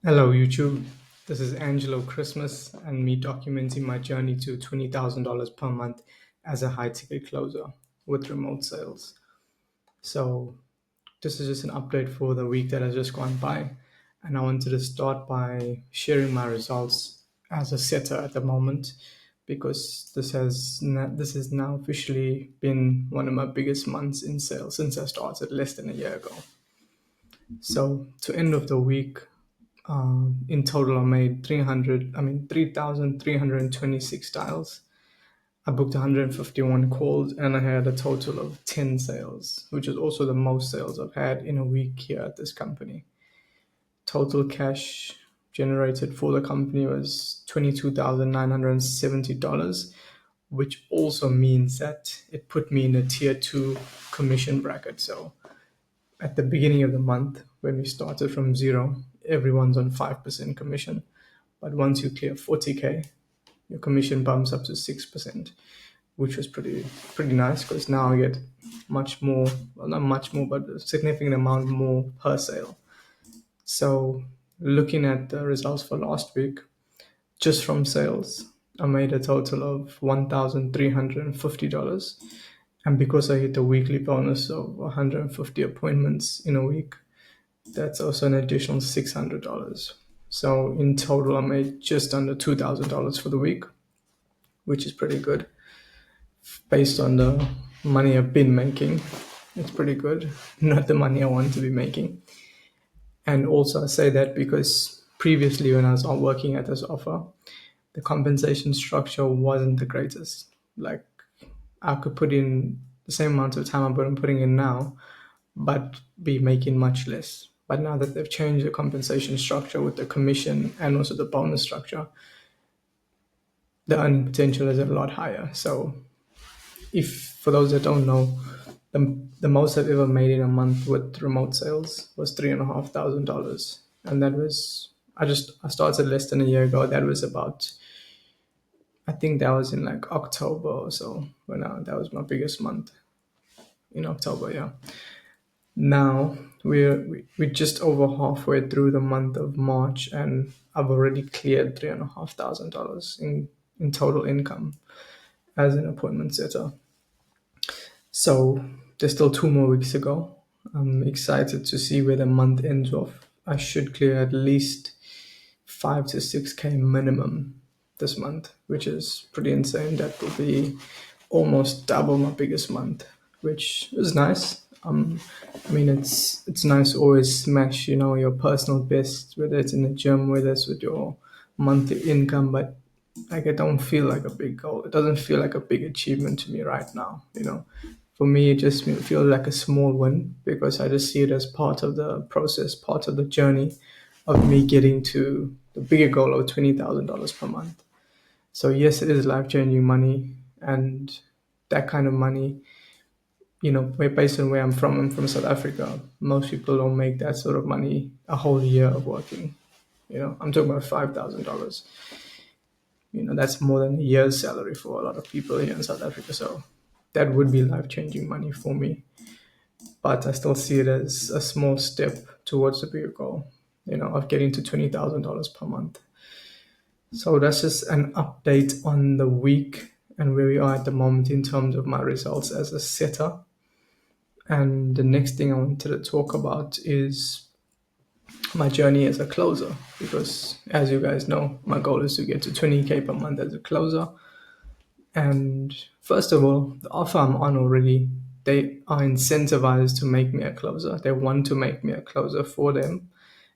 Hello, YouTube. This is Angelo Christmas and me documenting my journey to $20,000 per month as a high ticket closer with remote sales. So, this is just an update for the week that has just gone by. And I wanted to start by sharing my results as a setter at the moment because this has now officially been one of my biggest months in sales since I started less than a year ago. So, to end of the week, in total, I made 3,326 dials. I booked 151 calls and I had a total of 10 sales, which is also the most sales I've had in a week here at this company. Total cash generated for the company was $22,970, which also means that it put me in a tier two commission bracket. So at the beginning of the month, when we started from zero, everyone's on 5% commission. But once you clear 40K, your commission bumps up to 6%, which was pretty nice because now I get much more, well, not much more, but a significant amount more per sale. So looking at the results for last week, just from sales, I made a total of $1,350. And because I hit the weekly bonus of 150 appointments in a week, that's also an additional $600. So in total, I made just under $2,000 for the week, which is pretty good based on the money I've been making. It's pretty good, not the money I want to be making. And also, I say that because previously, when I was working at this offer, the compensation structure wasn't the greatest. Like, I could put in the same amount of time I'm putting in now, but be making much less. But now that they've changed the compensation structure with the commission and also the bonus structure, the earning potential is a lot higher. So, if for those that don't know, the most I've ever made in a month with remote sales was $3,500, and that was I started less than a year ago. That was about, I think that was in like October or so when that was my biggest month in October. Yeah. Now we're just over halfway through the month of March, and I've already cleared $3,500 in total income as an appointment setter. So there's still 2 more weeks to go. I'm excited to see where the month ends off. I should clear at least 5 to 6K minimum this month, which is pretty insane. That will be almost double my biggest month, which is nice. I mean, it's nice to always smash, your personal best, whether it's in the gym, whether it's with your monthly income, but like it don't feel like a big goal. It doesn't feel like a big achievement to me right now. For me, it just feels like a small win because I just see it as part of the process, part of the journey of me getting to the bigger goal of $20,000 per month. So yes, it is life changing money, and that kind of money, based on where I'm from South Africa. Most people don't make that sort of money a whole year of working. I'm talking about $5,000. That's more than a year's salary for a lot of people here in South Africa. So that would be life changing money for me. But I still see it as a small step towards the bigger goal, of getting to $20,000 per month. So that's just an update on the week and where we are at the moment in terms of my results as a setter. And the next thing I wanted to talk about is my journey as a closer, because as you guys know, my goal is to get to 20K per month as a closer. And first of all, the offer I'm on already, they are incentivized to make me a closer. They want to make me a closer for them.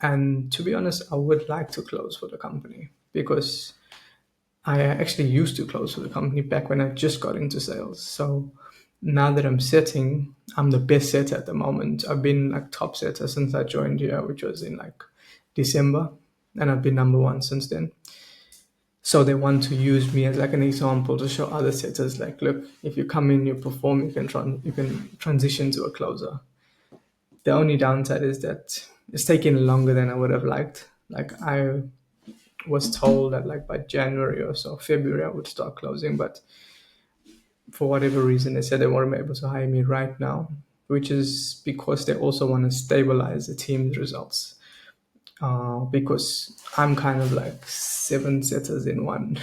And to be honest, I would like to close for the company because I actually used to close for the company back when I just got into sales. So now that I'm setting, I'm the best setter at the moment. I've been like top setter since I joined here, which was in like December, and I've been number one since then. So they want to use me as like an example to show other setters, like, look, if you come in, you perform, you can transition to a closer. The only downside is that it's taking longer than I would have liked. Like I was told that like by January or so, February, I would start closing, but for whatever reason, they said they weren't able to hire me right now, which is because they also want to stabilize the team's results. because I'm kind of like seven setters in one,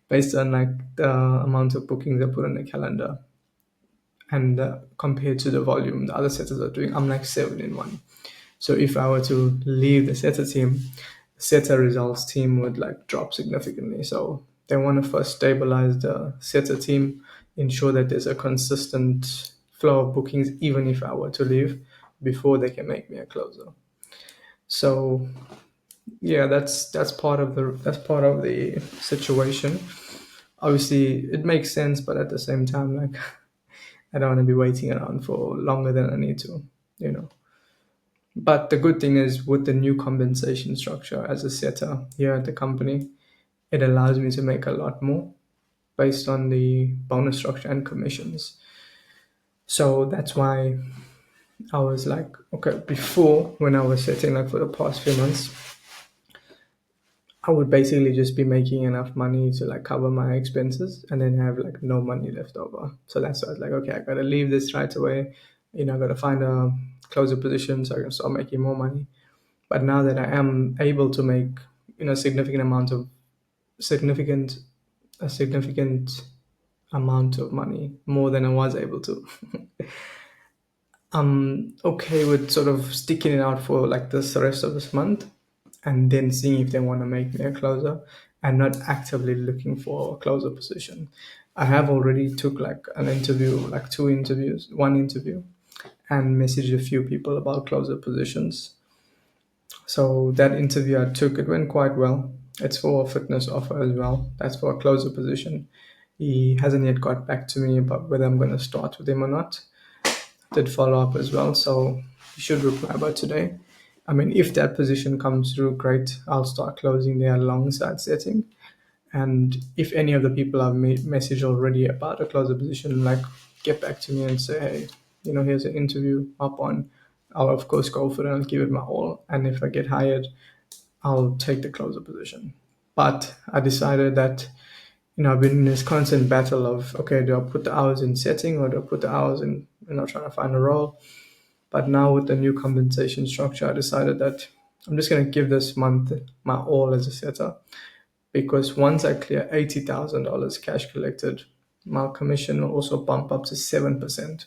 based on like the amount of bookings I put on the calendar, and compared to the volume the other setters are doing, I'm like seven in one. So if I were to leave the setter team, the setter results team would like drop significantly. So they want to first stabilize the setter team, ensure that there's a consistent flow of bookings, even if I were to leave, before they can make me a closer. So yeah, that's part of the situation. Obviously, it makes sense, but at the same time, like I don't want to be waiting around for longer than I need to, you know. But the good thing is with the new compensation structure as a setter here at the company, it allows me to make a lot more based on the bonus structure and commissions. So that's why I was like, okay, before when I was setting like for the past few months, I would basically just be making enough money to like cover my expenses and then have like no money left over. So that's why I was like, okay, I gotta leave this right away. I gotta find a closer position so I can start making more money. But now that I am able to make, significant amount of significant a significant amount of money, more than I was able to, I'm okay with sort of sticking it out for like this the rest of this month and then seeing if they want to make me a closer and not actively looking for a closer position. I have already took like an interview, like two interviews, one interview, and messaged a few people about closer positions. So that interview I took, it went quite well. It's for a fitness offer as well. That's for a closer position. He hasn't yet got back to me about whether I'm going to start with him or not. Did follow up as well, so he should reply by today. I mean, if that position comes through, great. I'll start closing there alongside setting. And if any of the people I've messaged already about a closer position, like get back to me and say, hey, here's an interview up on. I'll of course go for it and give it my all. And if I get hired, I'll take the closer position. But I decided that, I've been in this constant battle of, okay, do I put the hours in setting or do I put the hours in, trying to find a role? But now with the new compensation structure, I decided that I'm just going to give this month my all as a setter, because once I clear $80,000 cash collected, my commission will also bump up to 7%.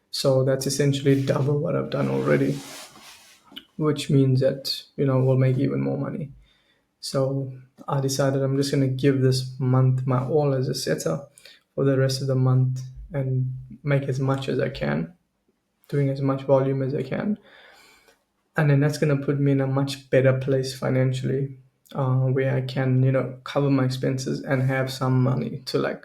So that's essentially double what I've done already, which means that, we'll make even more money. So I decided I'm just going to give this month my all as a setter for the rest of the month and make as much as I can, doing as much volume as I can. And then that's going to put me in a much better place financially, where I can, cover my expenses and have some money to like,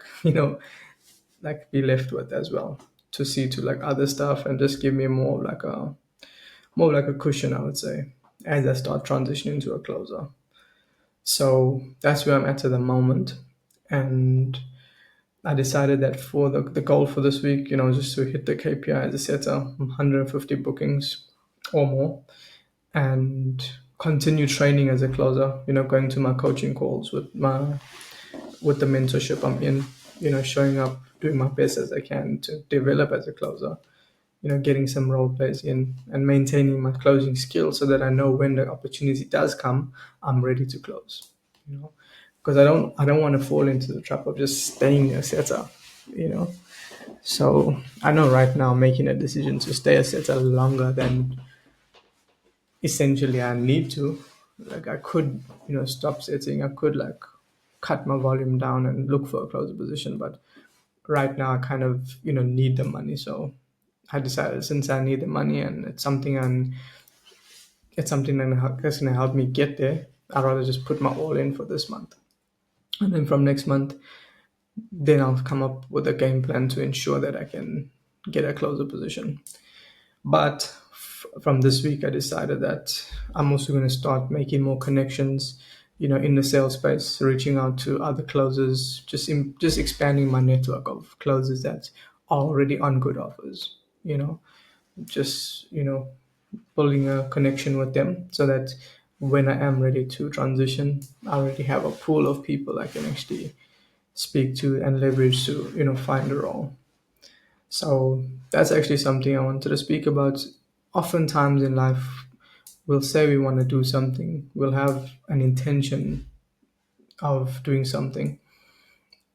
like be left with as well, to see to like other stuff and just give me more like a cushion, I would say, as I start transitioning to a closer. So that's where I'm at the moment. And I decided that for the goal for this week, just to hit the KPI as a setter, 150 bookings or more, and continue training as a closer, going to my coaching calls with the mentorship I'm in, showing up, doing my best as I can to develop as a closer, getting some role plays in and maintaining my closing skills so that I know when the opportunity does come, I'm ready to close. Because I don't want to fall into the trap of just staying a setter, you know. So I know right now making a decision to stay a setter longer than essentially I need to. Like I could, stop setting. I could like cut my volume down and look for a closer position, but right now I kind of, need the money. So I decided, since I need the money and it's something that's gonna help me get there, I'd rather just put my all in for this month. And then from next month, then I'll come up with a game plan to ensure that I can get a closer position. But from this week, I decided that I'm also going to start making more connections, in the sales space, reaching out to other closers, just expanding my network of closers that are already on good offers. Just building a connection with them so that when I am ready to transition, I already have a pool of people I can actually speak to and leverage to find a role. So that's actually something I wanted to speak about. Oftentimes in life, we'll say we want to do something, we'll have an intention of doing something,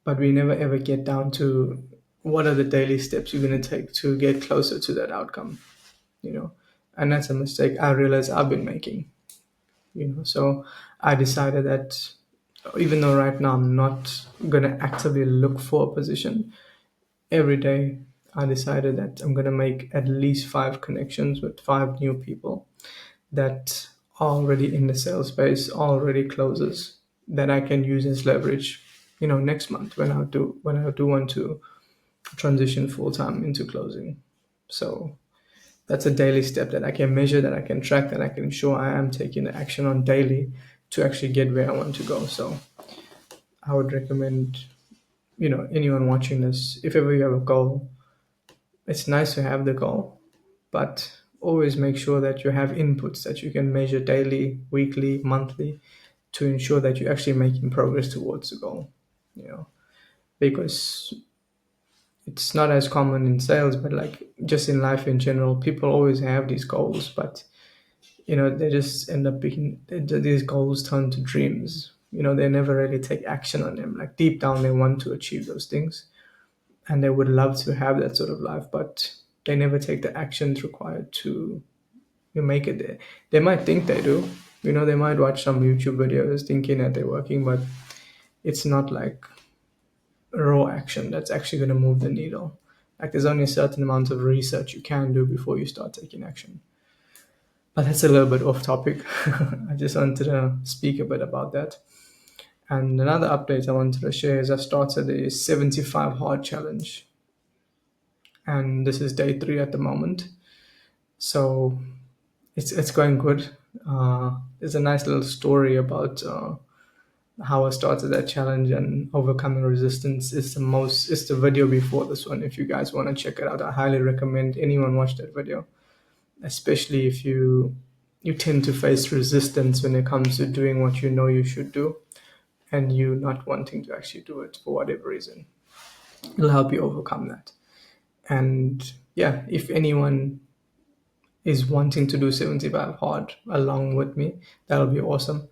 but we never ever get down to what are the daily steps you're going to take to get closer to that outcome, you know. And that's a mistake I realize I've been making, you know. So I decided that even though right now I'm not going to actively look for a position, every day I decided that I'm going to make at least 5 connections with 5 new people that are already in the sales space, already closes, that I can use as leverage, you know, next month when I do want to transition full time into closing. So that's a daily step that I can measure, that I can track, that I can ensure I am taking the action on daily to actually get where I want to go. So I would recommend, you know, anyone watching this, if ever you have a goal, it's nice to have the goal, but always make sure that you have inputs that you can measure daily, weekly, monthly, to ensure that you're actually making progress towards the goal. You know, because it's not as common in sales, but like just in life in general, people always have these goals, but you know they just end up being these goals turn to dreams. You know, they never really take action on them. Like deep down, they want to achieve those things, and they would love to have that sort of life, but they never take the actions required to make it there. They might think they do. You know, they might watch some YouTube videos thinking that they're working, but it's not like raw action that's actually going to move the needle. Like there's only a certain amount of research you can do before you start taking action. But that's a little bit off topic. I just wanted to speak a bit about that. And another update I wanted to share is I started a 75 hard challenge. And this is day 3 at the moment. So it's going good. There's a nice little story about how I started that challenge and overcoming resistance. It's the video before this one. If you guys want to check it out, I highly recommend anyone watch that video, especially if you tend to face resistance when it comes to doing what you know you should do and you not wanting to actually do it for whatever reason. It'll help you overcome that. And yeah, if anyone is wanting to do 75 hard along with me, that'll be awesome.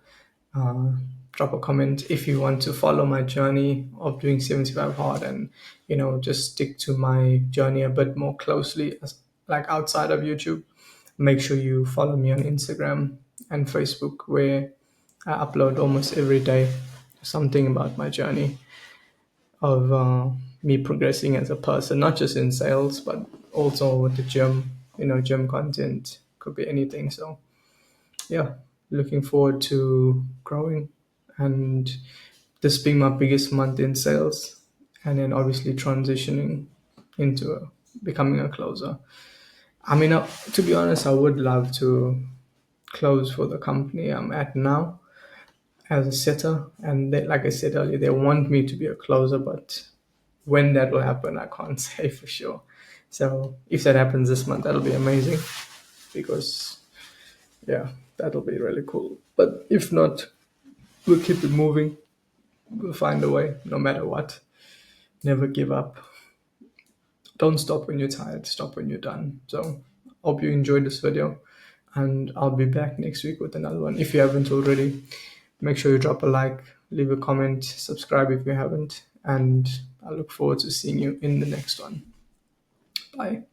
uh, Drop a comment if you want to follow my journey of doing 75 hard, and you know, just stick to my journey a bit more closely, like outside of YouTube. Make sure you follow me on Instagram and Facebook, where I upload almost every day something about my journey of me progressing as a person, not just in sales but also with the gym. You know, gym content could be anything. So yeah, looking forward to growing and this being my biggest month in sales, and then obviously transitioning into becoming a closer. I mean, to be honest, I would love to close for the company I'm at now as a setter, and they, like I said earlier, they want me to be a closer, but when that will happen, I can't say for sure. So if that happens this month, that'll be amazing, because yeah, that'll be really cool. But if not, we'll keep it moving. We'll find a way, no matter what. Never give up. Don't stop when you're tired. Stop when you're done. So, hope you enjoyed this video, and I'll be back next week with another one. If you haven't already, make sure you drop a like, leave a comment, subscribe if you haven't, and I look forward to seeing you in the next one. Bye.